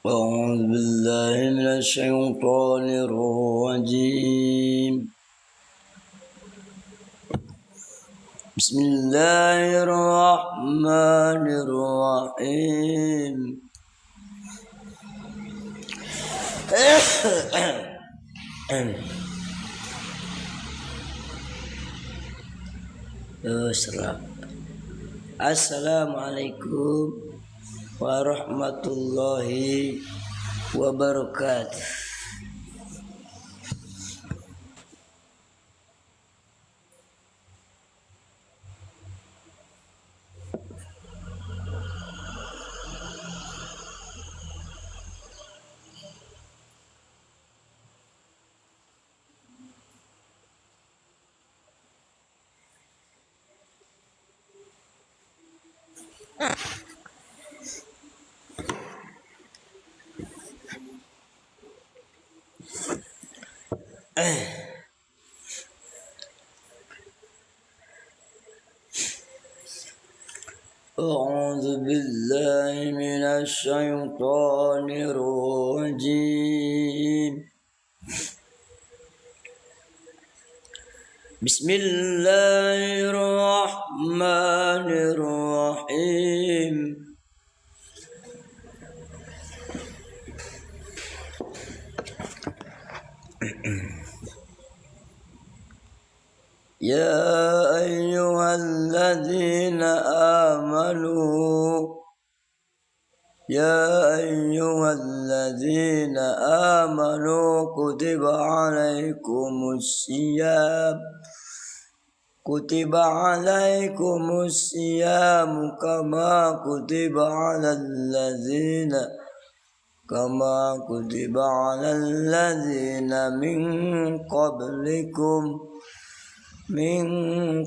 أعوذ بالله من الشيطان الرجيم. بسم الله الرحمن الرحيم. Assalamualaikum warahmatullahi wabarakatuh. أعوذ بالله من الشيطان الرجيم. بسم الله الرحمن الرحيم. يا أيها الذين آمنوا كتب عليكم الصيام كما كتب على الذين من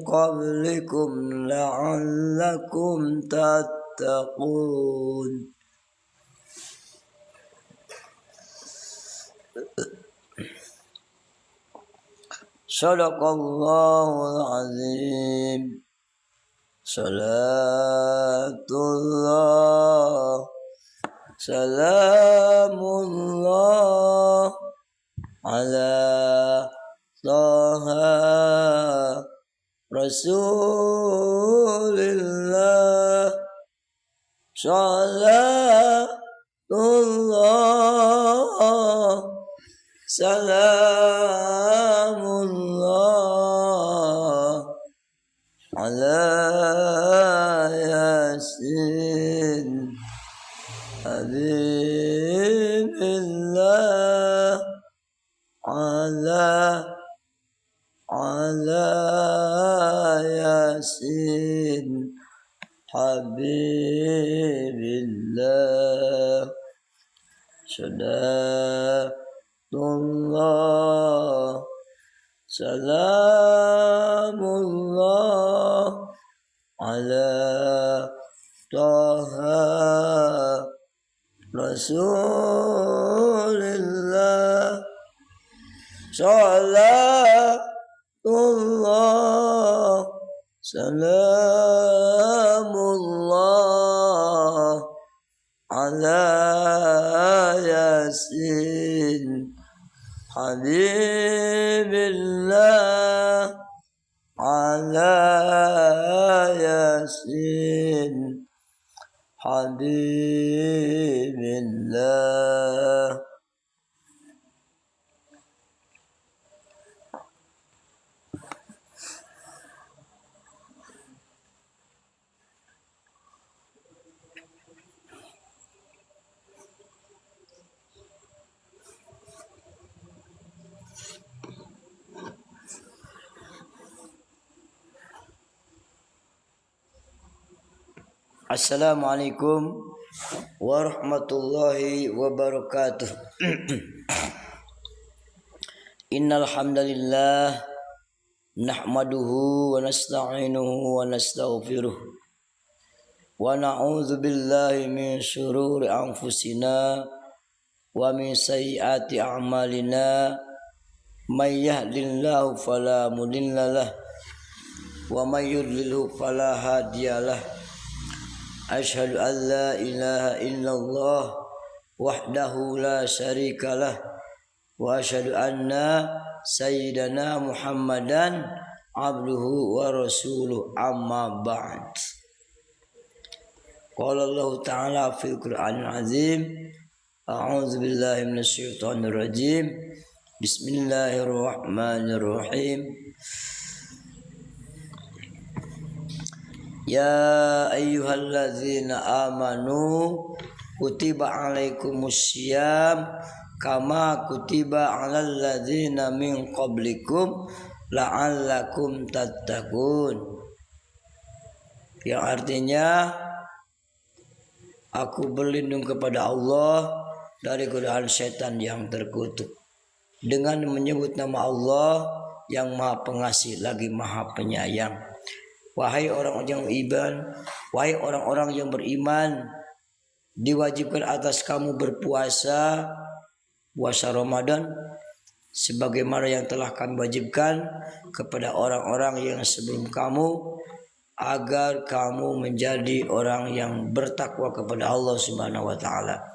قبلكم لعلكم تتقون. صدق الله العظيم. صلاة الله سلام الله على طه رسول الله. صلاة الله سلام الله على ياسين حبيب الله على ياسين حبيب الله. صلاة الله سلام الله على طه رسول الله. صلاة الله سلام الله على ياسين حبيب الله على ياسين حبيب الله. Assalamualaikum warahmatullahi wabarakatuh. Innal hamdalillah nahmaduhu wa nasta'inuhu wa nastaghfiruh wa na'udzu billahi min shururi anfusina wa min sayyiati a'malina. May yahdihillahu fala mudhillalah wa may yudlilhu fala hadiyalah. Asyhadu an la ilaha illallah wahdahu la syarikalah wa asyhadu anna sayyidana Muhammadan abduhu wa rasuluh amma ba'd. Qala Allah Ta'ala fil Qur'anil Azim, a'udzu billahi minasy syaithanir rajim. Bismillahirrahmanirrahim. Ya ayyuhalladzina amanu kutiba alaikumussyam kama kutiba alal ladzina min qablikum la'allakum tattaqun. Yang artinya, aku berlindung kepada Allah dari godaan setan yang terkutuk dengan menyebut nama Allah yang Maha Pengasih lagi Maha Penyayang. Wahai orang-orang yang beriman, wahai orang-orang yang beriman, diwajibkan atas kamu berpuasa puasa Ramadan sebagaimana yang telah kami wajibkan kepada orang-orang yang sebelum kamu, agar kamu menjadi orang yang bertakwa kepada Allah Subhanahu wa taala.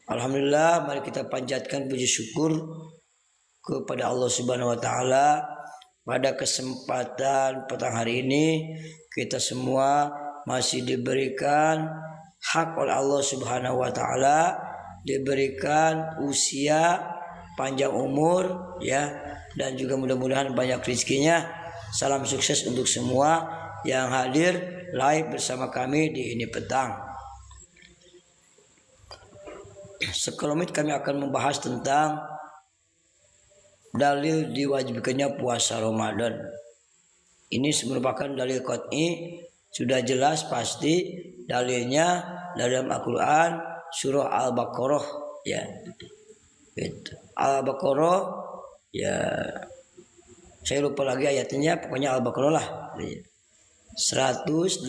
Alhamdulillah, mari kita panjatkan puji syukur kepada Allah Subhanahu wa taala. Pada kesempatan petang hari ini kita semua masih diberikan hak oleh Allah Subhanahu wa taala, diberikan usia panjang umur ya, dan juga mudah-mudahan banyak rezekinya. Salam sukses untuk semua yang hadir live bersama kami di ini petang. Sekelumit kami akan membahas tentang dalil diwajibkannya puasa Ramadan. Ini merupakan dalil qat'i, sudah jelas pasti dalilnya dalam Al-Qur'an surah Al-Baqarah ya. Al-Baqarah ya. Saya lupa lagi ayatnya, pokoknya Al-Baqarah lah. 183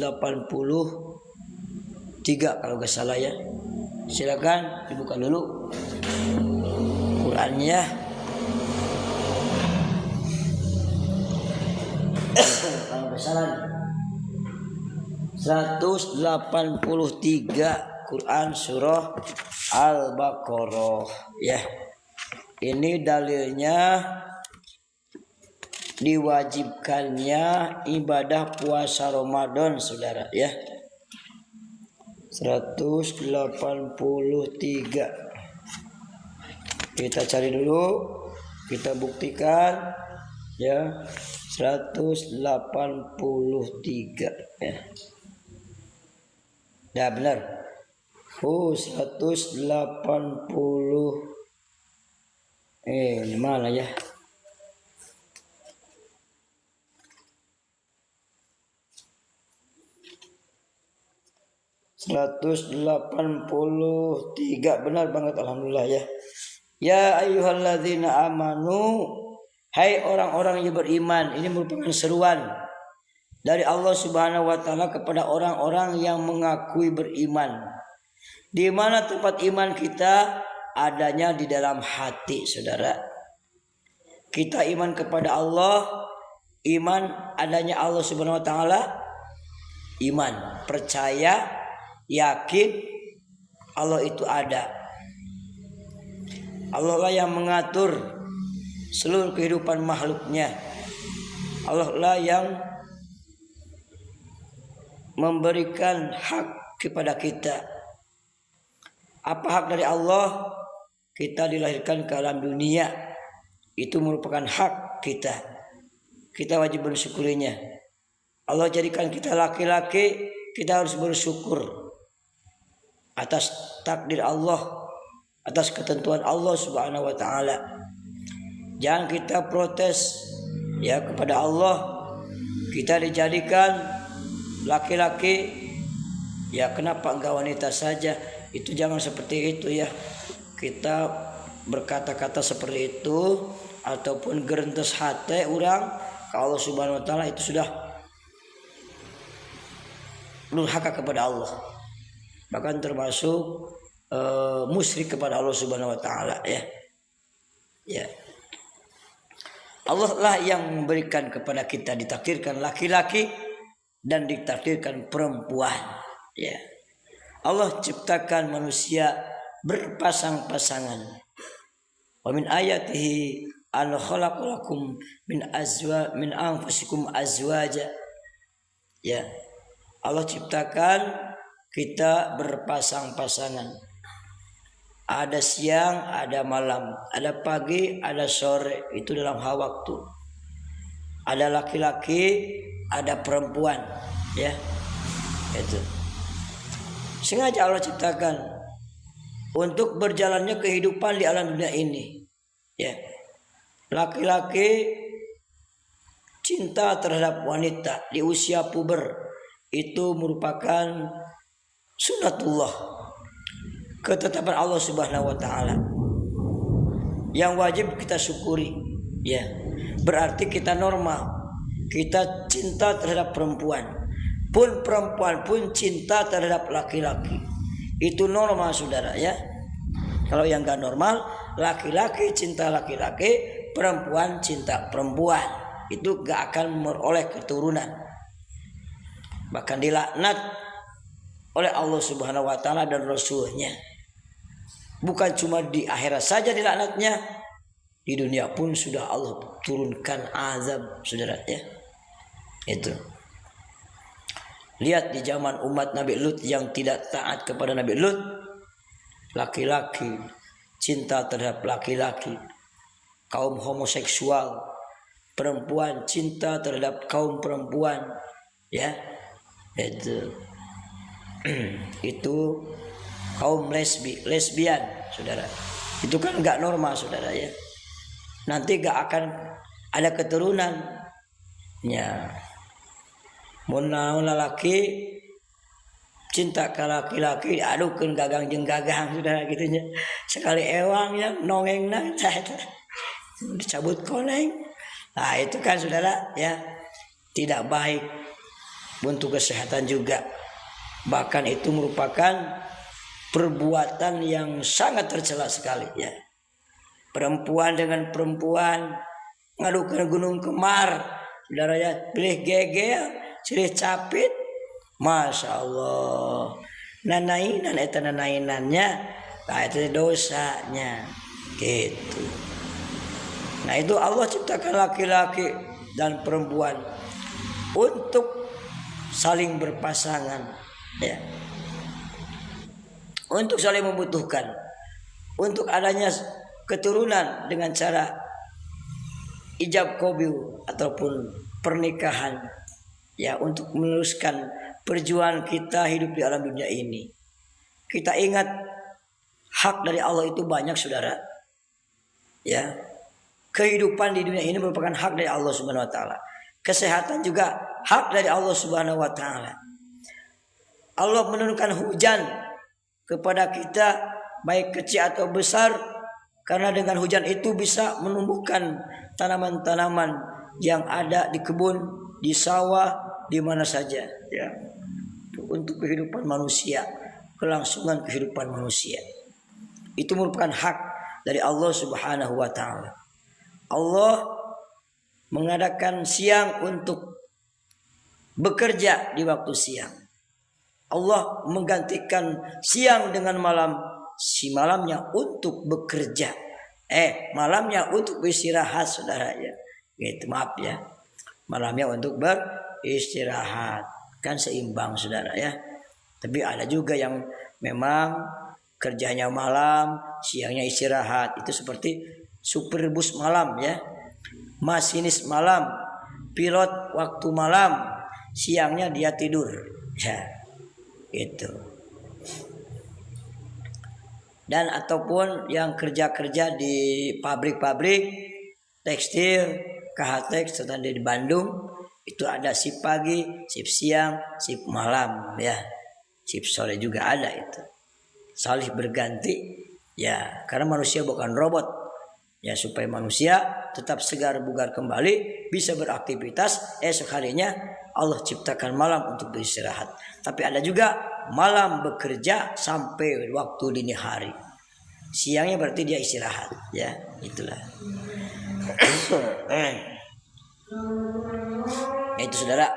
kalau gak salah ya. Silakan dibuka dulu Qurannya. Kalau gak salah 183 Quran surah Al-Baqarah ya. Ini dalilnya diwajibkannya ibadah puasa Ramadan saudara ya. 183 kita cari dulu, kita buktikan ya. 183 ya. Ya benar. 180 mana ya? 183 benar banget, alhamdulillah ya. Ya ayyuhalladzina amanu, hai orang-orang yang beriman. Ini merupakan seruan dari Allah Subhanahu wa taala kepada orang-orang yang mengakui beriman. Di mana tempat iman kita? Adanya di dalam hati, saudara. Kita iman kepada Allah, iman adanya Allah Subhanahu wa taala, iman, percaya, yakin Allah itu ada. Allah lah yang mengatur seluruh kehidupan makhluknya. Allah lah yang memberikan hak kepada kita. Apa hak dari Allah? Kita dilahirkan ke alam dunia, itu merupakan hak kita. Kita wajib bersyukurinya. Allah jadikan kita laki-laki, kita harus bersyukur atas takdir Allah, atas ketentuan Allah Subhanahu wa taala. Jangan kita protes ya kepada Allah. Kita dijadikan laki-laki, ya kenapa enggak wanita saja? Itu jangan seperti itu ya. Kita berkata-kata seperti itu ataupun gerentes hati orang ke Allah Subhanahu wa taala, itu sudah durhaka kepada Allah. Bahkan termasuk musyrik kepada Allah Subhanahu wa taala ya. Ya. Allah lah yang memberikan kepada kita, ditakdirkan laki-laki dan ditakdirkan perempuan ya. Allah ciptakan manusia berpasang-pasangan. Wa min ayatihi an khalaqalakum min anfusikum azwaja. Ya. Allah ciptakan kita berpasang-pasangan. Ada siang, ada malam, ada pagi, ada sore, itu dalam hal waktu. Ada laki-laki, ada perempuan, ya. Itu. Sengaja Allah ciptakan untuk berjalannya kehidupan di alam dunia ini. Ya. Laki-laki cinta terhadap wanita di usia puber itu merupakan sunnatullah, ketetapan Allah Subhanahu wa taala yang wajib kita syukuri. Ya. Berarti kita normal. Kita cinta terhadap perempuan. Pun perempuan pun cinta terhadap laki-laki. Itu normal saudara ya. Kalau yang gak normal, laki-laki cinta laki-laki, perempuan cinta perempuan. Itu gak akan memperoleh keturunan. Bahkan dilaknat oleh Allah Subhanahu wa taala dan Rasulnya. Bukan cuma di akhirat saja dilaknatnya, di dunia pun sudah Allah turunkan azab saudara ya. Itu. Lihat di zaman umat Nabi Lut yang tidak taat kepada Nabi Lut, laki-laki cinta terhadap laki-laki, kaum homoseksual, perempuan cinta terhadap kaum perempuan, ya. Itu kaum lesbian, saudara. Itu kan nggak normal, saudara ya. Nanti nggak akan ada keturunan, ya. Mun laki cinta ke laki-laki diadukeun gagang jeung gagang saudara gitunya. Sekali ewang ya nongengna dicabut koneng. Nah, itu kan saudara ya tidak baik untuk kesehatan juga. Bahkan itu merupakan perbuatan yang sangat tercela sekali ya. Perempuan dengan perempuan ngadukeun gunung kemar. Saudara ya, pilih gegel silih capit, masya Allah, nanainan eta nanainannya, nah itu dosanya, gitu. Nah itu Allah ciptakan laki-laki dan perempuan untuk saling berpasangan, ya, untuk saling membutuhkan, untuk adanya keturunan dengan cara ijab qabul ataupun pernikahan. Ya, untuk meneruskan perjuangan kita hidup di alam dunia ini. Kita ingat hak dari Allah itu banyak saudara. Ya. Kehidupan di dunia ini merupakan hak dari Allah Subhanahu wa taala. Kesehatan juga hak dari Allah Subhanahu wa taala. Allah menurunkan hujan kepada kita baik kecil atau besar, karena dengan hujan itu bisa menumbuhkan tanaman-tanaman yang ada di kebun, di sawah, di mana saja ya, untuk kehidupan manusia, kelangsungan kehidupan manusia. Itu merupakan hak dari Allah Subhanahu wa taala. Allah mengadakan siang untuk bekerja di waktu siang. Allah menggantikan siang dengan malam, si malamnya untuk bekerja. Malamnya untuk beristirahat saudara ya. Gitu, maaf ya. Malamnya untuk beristirahat, kan seimbang saudara ya. Tapi ada juga yang memang kerjanya malam, siangnya istirahat. Itu seperti supir bus malam ya, masinis malam, pilot waktu malam, siangnya dia tidur ya, itu. Dan ataupun yang kerja-kerja di pabrik-pabrik tekstil, KHTX serta di Bandung, itu ada shift pagi, shift siang, shift malam ya. Shift sore juga ada itu. Saling berganti ya, karena manusia bukan robot. Ya, supaya manusia tetap segar bugar kembali, bisa beraktivitas, esok harinya Allah ciptakan malam untuk beristirahat. Tapi ada juga malam bekerja sampai waktu dini hari. Siangnya berarti dia istirahat ya, itulah. Itu saudara.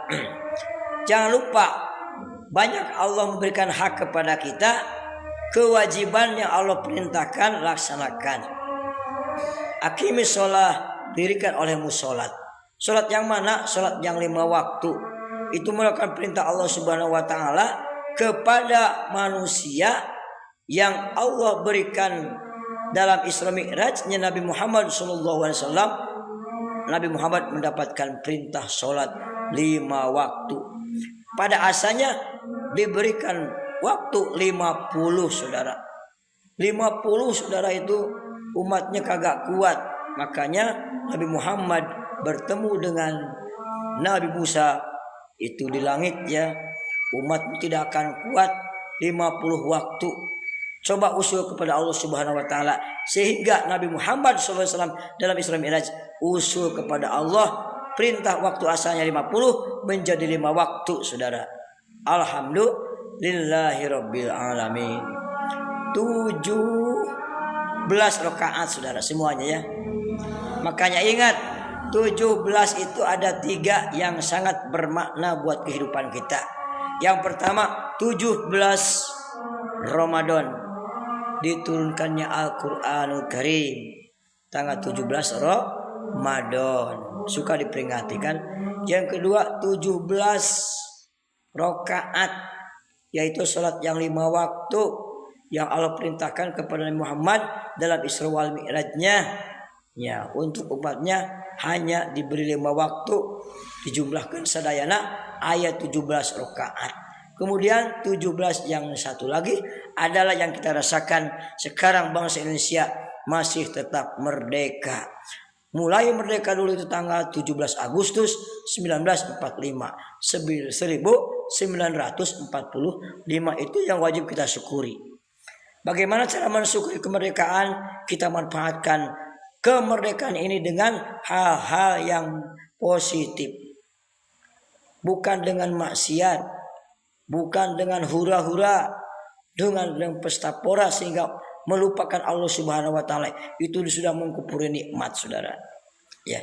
Jangan lupa banyak Allah memberikan hak kepada kita, kewajiban yang Allah perintahkan laksanakan. Aqimis sholah, dirikan olehmu sholat. Sholat yang mana? Sholat yang 5 waktu. Itu merupakan perintah Allah Subhanahu wa taala kepada manusia yang Allah berikan dalam Isra Mi'rajnya Nabi Muhammad SAW. Nabi Muhammad mendapatkan perintah sholat 5 waktu. Pada asalnya diberikan waktu 50, saudara. 50, saudara, itu umatnya kagak kuat. Makanya Nabi Muhammad bertemu dengan Nabi Musa itu di langit, ya. Umat tidak akan kuat 50 waktu. Coba usul kepada Allah Subhanahu wa taala, sehingga Nabi Muhammad SAW dalam Isra Mi'raj usul kepada Allah, perintah waktu asalnya 50 menjadi 5 waktu, saudara. Alhamdulillahirabbil alamin. 17 rakaat, saudara, semuanya, ya. Makanya ingat, 17 itu ada 3 yang sangat bermakna buat kehidupan kita. Yang pertama, 17 Ramadan, diturunkannya Al-Quranul Karim tanggal 17 Ramadan, suka diperingati kan. Yang kedua, 17 rakaat, yaitu sholat yang 5 waktu yang Allah perintahkan kepada Nabi Muhammad dalam Isra wal Mi'rajnya, ya. Untuk umatnya hanya diberi 5 waktu, dijumlahkan sadayana ayat 17 rakaat. Kemudian 17 yang satu lagi adalah yang kita rasakan sekarang, bangsa Indonesia masih tetap merdeka. Mulai merdeka dulu itu tanggal 17 Agustus 1945. 1945 itu yang wajib kita syukuri. Bagaimana cara mensyukuri kemerdekaan? Kita manfaatkan kemerdekaan ini dengan hal-hal yang positif. Bukan dengan maksiat, bukan dengan hura-hura, dengan pesta pora sehingga melupakan Allah Subhanahu wa taala. Itu sudah mengkufuri nikmat, saudara. Ya.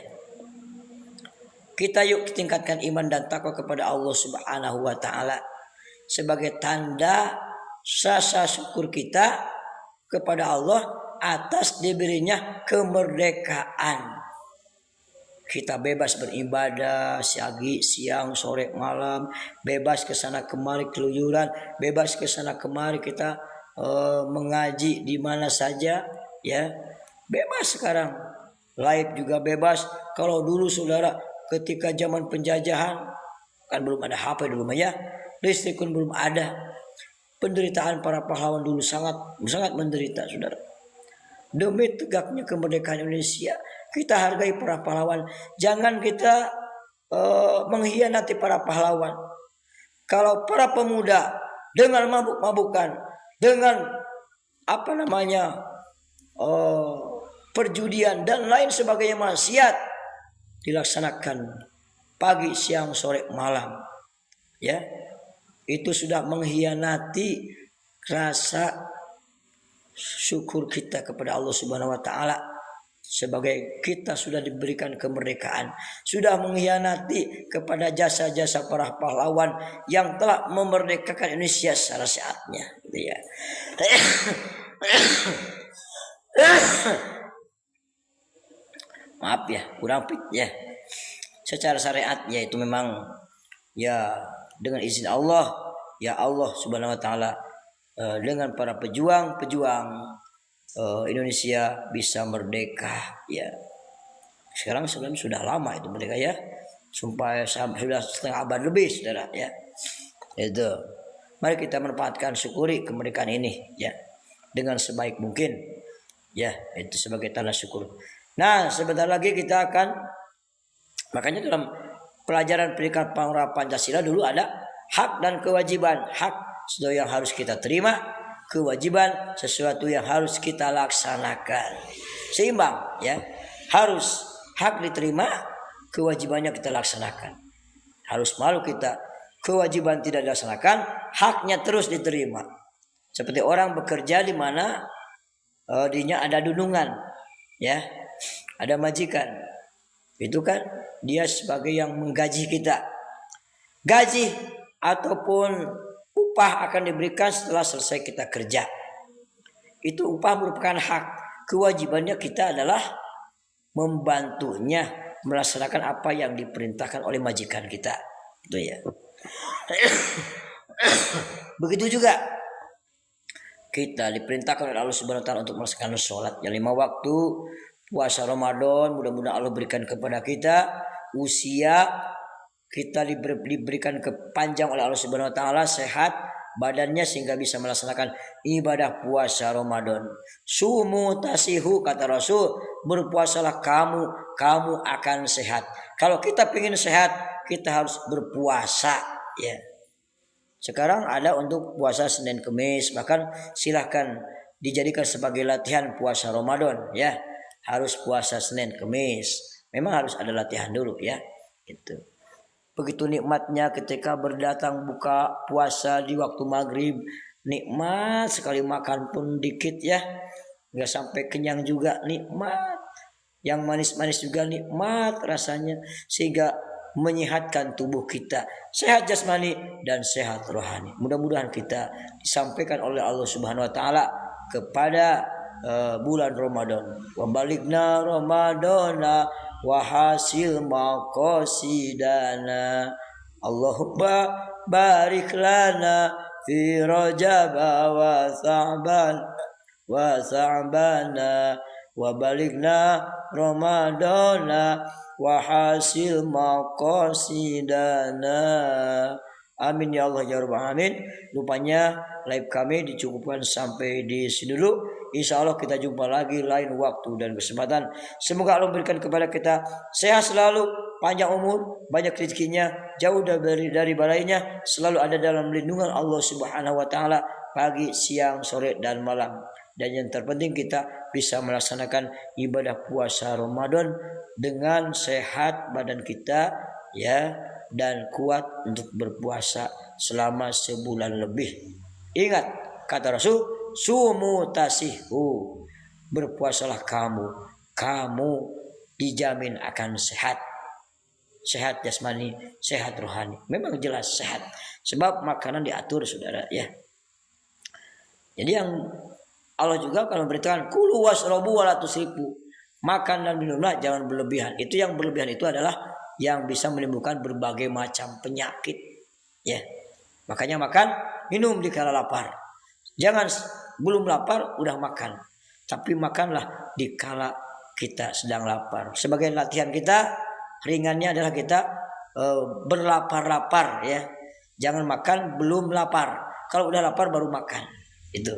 Kita yuk tingkatkan iman dan takwa kepada Allah Subhanahu wa taala sebagai tanda rasa syukur kita kepada Allah atas diberinya kemerdekaan. Kita bebas beribadah siang, sore, malam, bebas ke sana kemari keluyuran, bebas ke sana kemari kita mengaji di mana saja, ya. Bebas sekarang. Live juga bebas. Kalau dulu, saudara, ketika zaman penjajahan kan belum ada HP dulu, ya. Listrik pun belum ada. Penderitaan para pahlawan dulu sangat menderita, saudara. Demi tegaknya kemerdekaan Indonesia, kita hargai para pahlawan. Jangan kita mengkhianati para pahlawan. Kalau para pemuda dengan mabuk-mabukan, dengan perjudian dan lain sebagainya maksiat dilaksanakan pagi, siang, sore, malam, ya, itu sudah mengkhianati rasa syukur kita kepada Allah Subhanahu wa taala sebagai kita sudah diberikan kemerdekaan, sudah mengkhianati kepada jasa-jasa para pahlawan yang telah memerdekakan Indonesia secara sehatnya, gitu, ya. Maaf ya, kurang fit, ya. Secara syariat, ya, itu memang, ya, dengan izin Allah, ya, Allah Subhanahu wa taala dengan para pejuang Indonesia bisa merdeka, ya. Sekarang sebenarnya sudah lama itu merdeka, ya. Sudah setengah abad lebih, saudara, ya. Itu. Mari kita manfaatkan, syukuri kemerdekaan ini, ya, dengan sebaik mungkin, ya. Itu sebagai tanda syukur. Nah, sebentar lagi kita akan, makanya dalam pelajaran pendidikan Pancasila dulu ada hak dan kewajiban. Hak sesuatu yang harus kita terima, kewajiban sesuatu yang harus kita laksanakan. Seimbang, ya. Harus hak diterima, kewajibannya kita laksanakan. Harus malu kita kewajiban tidak dilaksanakan, haknya terus diterima. Seperti orang bekerja di mana dinya ada dunungan, ya. Ada majikan. Itu kan dia sebagai yang menggaji kita. Gaji ataupun upah akan diberikan setelah selesai kita kerja. Itu upah merupakan hak. Kewajibannya kita adalah membantunya melaksanakan apa yang diperintahkan oleh majikan kita. Itu ya. Begitu juga kita diperintahkan oleh Allah Subhanahu wa taala untuk melaksanakan sholat yang 5 waktu, puasa Ramadan, mudah-mudahan Allah berikan kepada kita usia kita diberikan kepanjang oleh Allah Subhanahu wa taala, sehat badannya sehingga bisa melaksanakan ibadah puasa Ramadan. Sumu tasihu, kata Rasul, berpuasalah kamu akan sehat. Kalau kita ingin sehat, kita harus berpuasa ya. Sekarang ada untuk puasa Senin Kemis, bahkan silahkan dijadikan sebagai latihan puasa Ramadan ya. Harus puasa Senin Kemis. Memang harus ada latihan dulu ya. Gitu. Begitu nikmatnya ketika berdatang buka puasa di waktu maghrib, nikmat sekali, makan pun dikit ya, nggak sampai kenyang juga, nikmat. Yang manis-manis juga nikmat rasanya, sehingga menyehatkan tubuh kita, sehat jasmani dan sehat rohani. Mudah-mudahan kita disampaikan oleh Allah Subhanahu wa taala kepada bulan Ramadan. Wa baligna Ramadana wa hasil maqasidana. Allahumma barik lana fi Rajab wa Sa'bana wa baligna Ramadana wa hasil maqasidana. Amin ya Allah ya Rabbal alamin. Rupanya live kami dicukupkan sampai di sini dulu. Insya Allah kita jumpa lagi lain waktu dan kesempatan. Semoga Allah memberikan kepada kita sehat selalu, panjang umur, banyak rezekinya, jauh dari balainya, selalu ada dalam lindungan Allah Subhanahu wa taala pagi, siang, sore dan malam. Dan yang terpenting kita bisa melaksanakan ibadah puasa Ramadan dengan sehat badan kita ya, dan kuat untuk berpuasa selama sebulan lebih. Ingat kata Rasul, sumu tasihu, berpuasalah kamu dijamin akan sehat jasmani, sehat rohani. Memang jelas sehat, sebab makanan diatur saudara ya. Jadi yang Allah juga kalau memberitakan kulu wasrobu wala tusrifu, makan dan minumlah jangan berlebihan. Itu yang berlebihan itu adalah yang bisa menimbulkan berbagai macam penyakit ya. Makanya makan minum dikala lapar. Jangan belum lapar udah makan, tapi makanlah dikala kita sedang lapar. Sebagai latihan kita, ringannya adalah kita berlapar-lapar ya. Jangan makan belum lapar. Kalau udah lapar baru makan. Itu.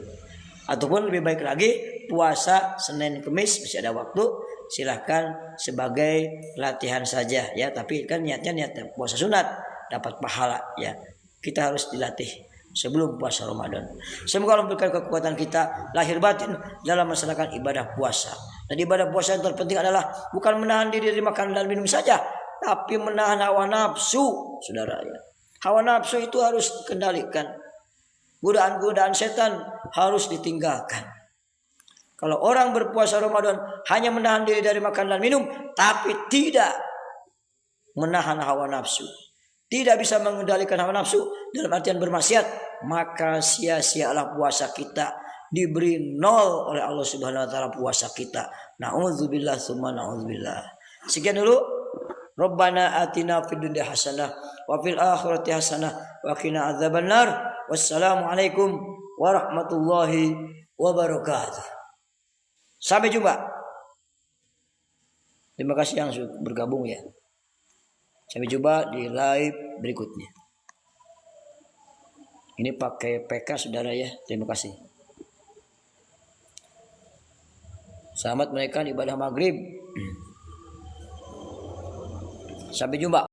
Ataupun lebih baik lagi puasa Senin Kemis masih ada waktu, silahkan sebagai latihan saja ya. Tapi kan niatnya puasa sunat, dapat pahala ya. Kita harus dilatih sebelum puasa Ramadan. Semoga Allah memberikan kekuatan kita lahir batin dalam melaksanakan ibadah puasa. Dan ibadah puasa yang terpenting adalah bukan menahan diri dari makan dan minum saja, tapi menahan hawa nafsu, saudara ya. Hawa nafsu itu harus dikendalikan. Godaan-godaan setan harus ditinggalkan. Kalau orang berpuasa Ramadan hanya menahan diri dari makan dan minum, tapi tidak menahan hawa nafsu, tidak bisa mengendalikan hawa nafsu dalam artian bermaksiat, maka sia-sialah puasa kita, diberi 0 oleh Allah Subhanahu wa taala puasa kita. Nauzubillah tsumma nauzubillah. Sekian dulu. Rabbana atina fid dunya hasanah wa fil akhirati hasanah wa qina adzabannar. Wassalamualaikum warahmatullahi wabarakatuh. Sampai jumpa. Terima kasih yang sudah bergabung ya. Sampai jumpa di live berikutnya. Ini pakai PK saudara ya. Terima kasih. Selamat menaikkan ibadah maghrib. Sampai jumpa.